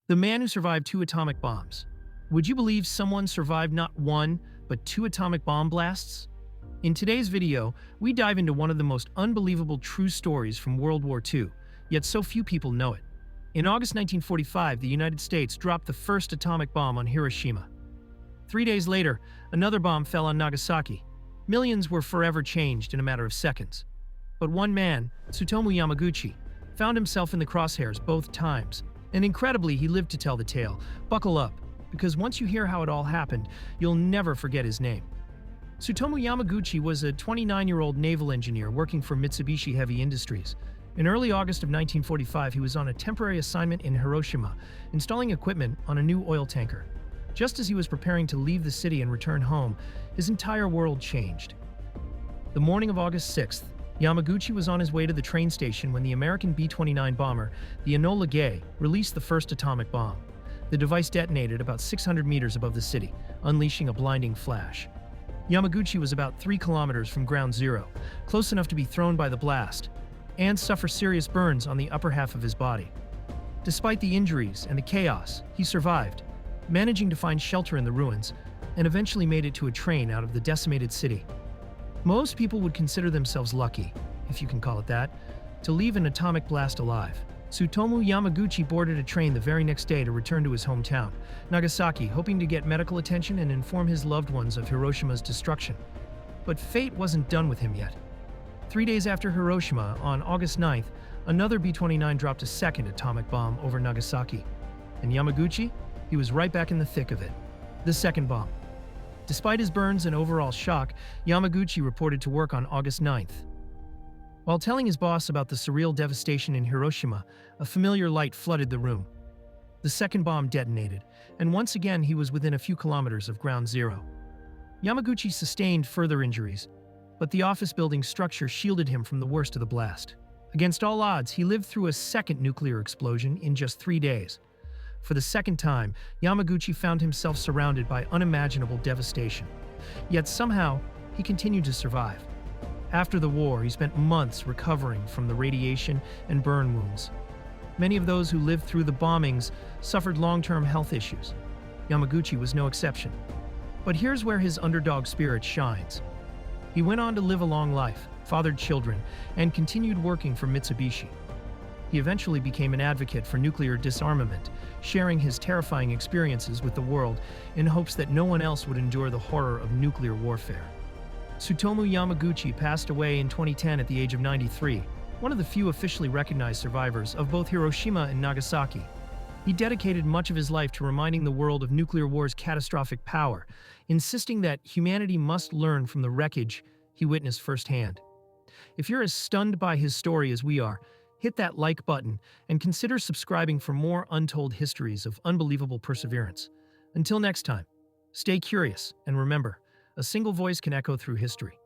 The man who survived two atomic bombs. Would you believe someone survived not one, but two atomic bomb blasts? In today's video, we dive into one of the most unbelievable true stories from World War II, yet so few people know it. In August 1945, the United States dropped the first atomic bomb on Hiroshima. 3 days later, another bomb fell on Nagasaki. Millions were forever changed in a matter of seconds. But one man, Tsutomu Yamaguchi, found himself in the crosshairs both times. And incredibly, he lived to tell the tale. Buckle up, because once you hear how it all happened, you'll never forget his name. Tsutomu Yamaguchi was a 29-year-old naval engineer working for Mitsubishi Heavy Industries. In early August of 1945, he was on a temporary assignment in Hiroshima, installing equipment on a new oil tanker. Just as he was preparing to leave the city and return home, his entire world changed. The morning of August 6th, Yamaguchi was on his way to the train station when the American B-29 bomber, the Enola Gay, released the first atomic bomb. The device detonated about 600 meters above the city, unleashing a blinding flash. Yamaguchi was about 3 kilometers from ground zero, close enough to be thrown by the blast, and suffer serious burns on the upper half of his body. Despite the injuries and the chaos, he survived, managing to find shelter in the ruins, and eventually made it to a train out of the decimated city. Most people would consider themselves lucky, if you can call it that, to leave an atomic blast alive. Tsutomu Yamaguchi boarded a train the very next day to return to his hometown, Nagasaki, hoping to get medical attention and inform his loved ones of Hiroshima's destruction. But fate wasn't done with him yet. 3 days after Hiroshima, on August 9th, another B-29 dropped a second atomic bomb over Nagasaki. And Yamaguchi? He was right back in the thick of it. The second bomb. Despite his burns and overall shock, Yamaguchi reported to work on August 9th. While telling his boss about the surreal devastation in Hiroshima, a familiar light flooded the room. The second bomb detonated, and once again he was within a few kilometers of ground zero. Yamaguchi sustained further injuries, but the office building's structure shielded him from the worst of the blast. Against all odds, he lived through a second nuclear explosion in just 3 days. For the second time, Yamaguchi found himself surrounded by unimaginable devastation. Yet somehow, he continued to survive. After the war, he spent months recovering from the radiation and burn wounds. Many of those who lived through the bombings suffered long-term health issues. Yamaguchi was no exception. But here's where his underdog spirit shines. He went on to live a long life, fathered children, and continued working for Mitsubishi. He eventually became an advocate for nuclear disarmament, sharing his terrifying experiences with the world in hopes that no one else would endure the horror of nuclear warfare. Tsutomu Yamaguchi passed away in 2010 at the age of 93, one of the few officially recognized survivors of both Hiroshima and Nagasaki. He dedicated much of his life to reminding the world of nuclear war's catastrophic power, insisting that humanity must learn from the wreckage he witnessed firsthand. If you're as stunned by his story as we are, hit that like button and consider subscribing for more untold histories of unbelievable perseverance. Until next time, stay curious and remember, a single voice can echo through history.